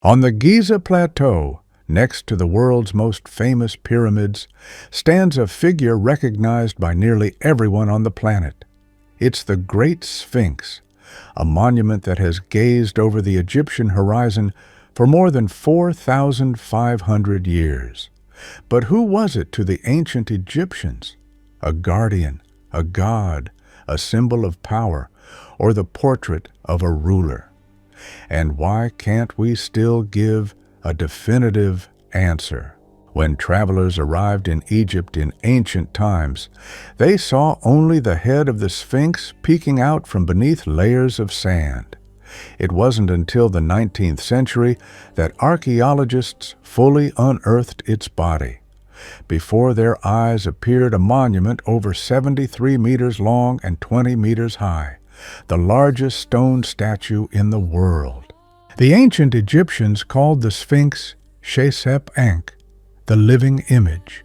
On the Giza Plateau, next to the world's most famous pyramids, stands a figure recognized by nearly everyone on the planet. It's the Great Sphinx, a monument that has gazed over the Egyptian horizon for more than 4,500 years. But who was it to the ancient Egyptians? A guardian, a god, a symbol of power, or the portrait of a ruler? And why can't we still give a definitive answer? When travelers arrived in Egypt in ancient times, they saw only the head of the Sphinx peeking out from beneath layers of sand. It wasn't until the 19th century that archaeologists fully unearthed its body. Before their eyes appeared a monument over 73 meters long and 20 meters high, the largest stone statue in the world. The ancient Egyptians called the Sphinx Shesep-Ankh, the living image.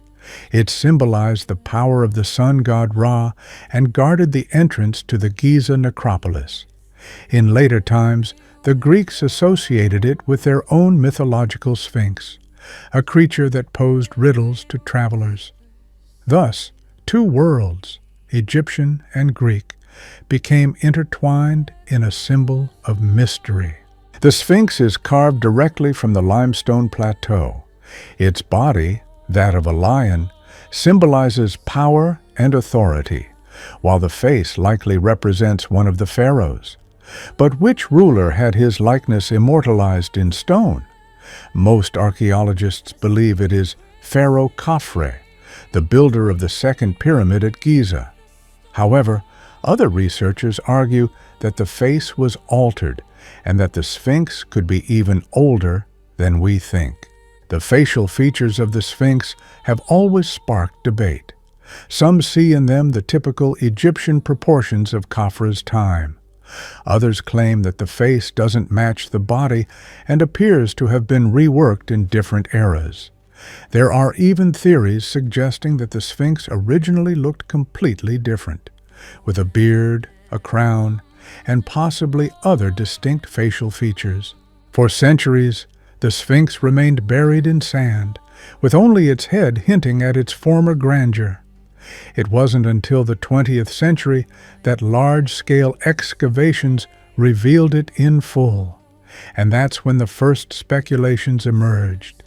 It symbolized the power of the sun god Ra and guarded the entrance to the Giza necropolis. In later times, the Greeks associated it with their own mythological sphinx, a creature that posed riddles to travelers. Thus, two worlds, Egyptian and Greek, became intertwined in a symbol of mystery. The Sphinx is carved directly from the limestone plateau. Its body, that of a lion, symbolizes power and authority, while the face likely represents one of the pharaohs. But which ruler had his likeness immortalized in stone? Most archaeologists believe it is Pharaoh Khafre, the builder of the second pyramid at Giza. However, other researchers argue that the face was altered and that the Sphinx could be even older than we think. The facial features of the Sphinx have always sparked debate. Some see in them the typical Egyptian proportions of Khafre's time. Others claim that the face doesn't match the body and appears to have been reworked in different eras. There are even theories suggesting that the Sphinx originally looked completely different, with a beard, a crown, and possibly other distinct facial features. For centuries, the Sphinx remained buried in sand, with only its head hinting at its former grandeur. It wasn't until the 20th century that large-scale excavations revealed it in full, and that's when the first speculations emerged.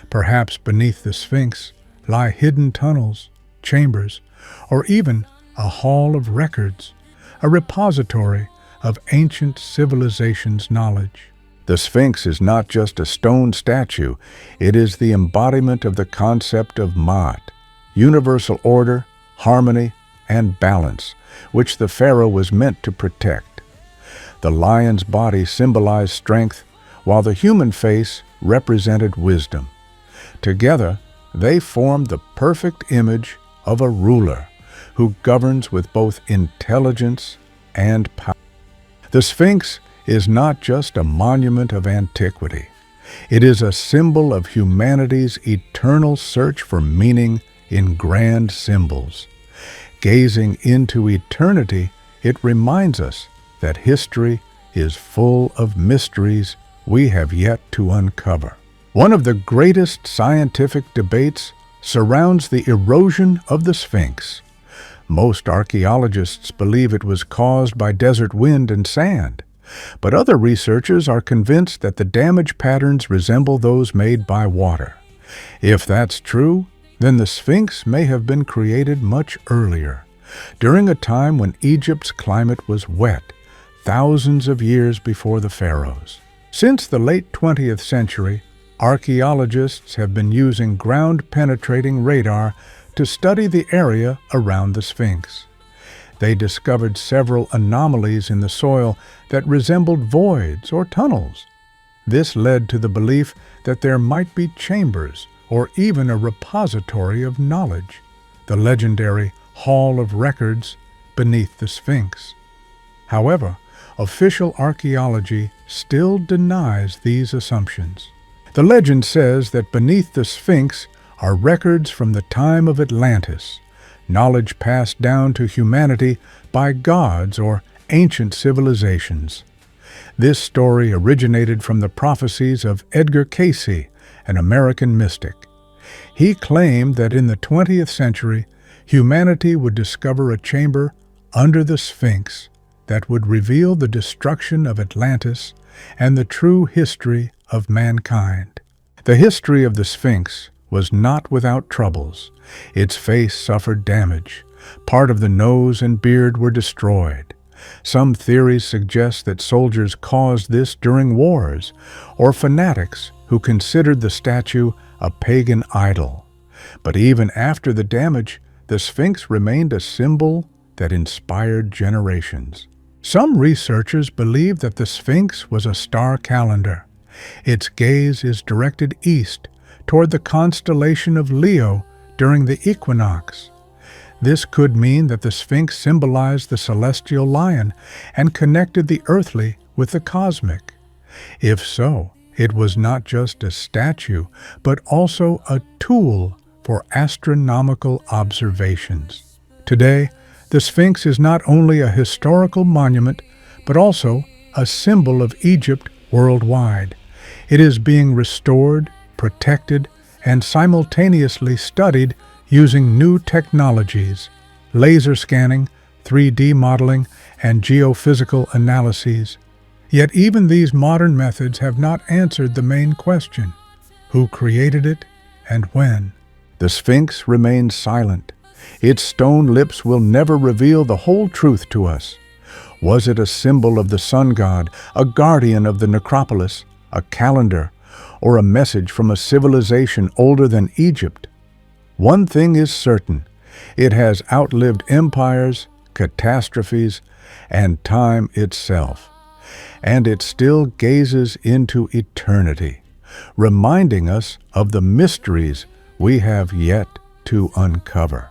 Perhaps beneath the Sphinx lie hidden tunnels, chambers, or even a hall of records, a repository of ancient civilizations' knowledge. The Sphinx is not just a stone statue, it is the embodiment of the concept of Ma'at, universal order, harmony, and balance, which the pharaoh was meant to protect. The lion's body symbolized strength, while the human face represented wisdom. Together, they formed the perfect image of a ruler who governs with both intelligence and power. The Sphinx is not just a monument of antiquity. It is a symbol of humanity's eternal search for meaning in grand symbols. Gazing into eternity, it reminds us that history is full of mysteries we have yet to uncover. One of the greatest scientific debates surrounds the erosion of the Sphinx. Most archaeologists believe it was caused by desert wind and sand, but other researchers are convinced that the damage patterns resemble those made by water. If that's true, then the Sphinx may have been created much earlier, during a time when Egypt's climate was wet, thousands of years before the pharaohs. Since the late 20th century, archaeologists have been using ground-penetrating radar to study the area around the Sphinx. They discovered several anomalies in the soil that resembled voids or tunnels. This led to the belief that there might be chambers or even a repository of knowledge, the legendary Hall of Records beneath the Sphinx. However, official archaeology still denies these assumptions. The legend says that beneath the Sphinx are records from the time of Atlantis, knowledge passed down to humanity by gods or ancient civilizations. This story originated from the prophecies of Edgar Cayce, an American mystic. He claimed that in the 20th century, humanity would discover a chamber under the Sphinx that would reveal the destruction of Atlantis and the true history of mankind. The history of the Sphinx was not without troubles. Its face suffered damage. Part of the nose and beard were destroyed. Some theories suggest that soldiers caused this during wars, or fanatics who considered the statue a pagan idol. But even after the damage, the Sphinx remained a symbol that inspired generations. Some researchers believe that the Sphinx was a star calendar. Its gaze is directed east, toward the constellation of Leo during the equinox. This could mean that the Sphinx symbolized the celestial lion and connected the earthly with the cosmic. If so, it was not just a statue, but also a tool for astronomical observations. Today, the Sphinx is not only a historical monument, but also a symbol of Egypt worldwide. It is being restored, protected, and simultaneously studied using new technologies, laser scanning, 3D modeling, and geophysical analyses. Yet even these modern methods have not answered the main question: who created it and when? The Sphinx remains silent. Its stone lips will never reveal the whole truth to us. Was it a symbol of the sun god, a guardian of the necropolis, a calendar, or a message from a civilization older than Egypt? One thing is certain: it has outlived empires, catastrophes, and time itself. And it still gazes into eternity, reminding us of the mysteries we have yet to uncover.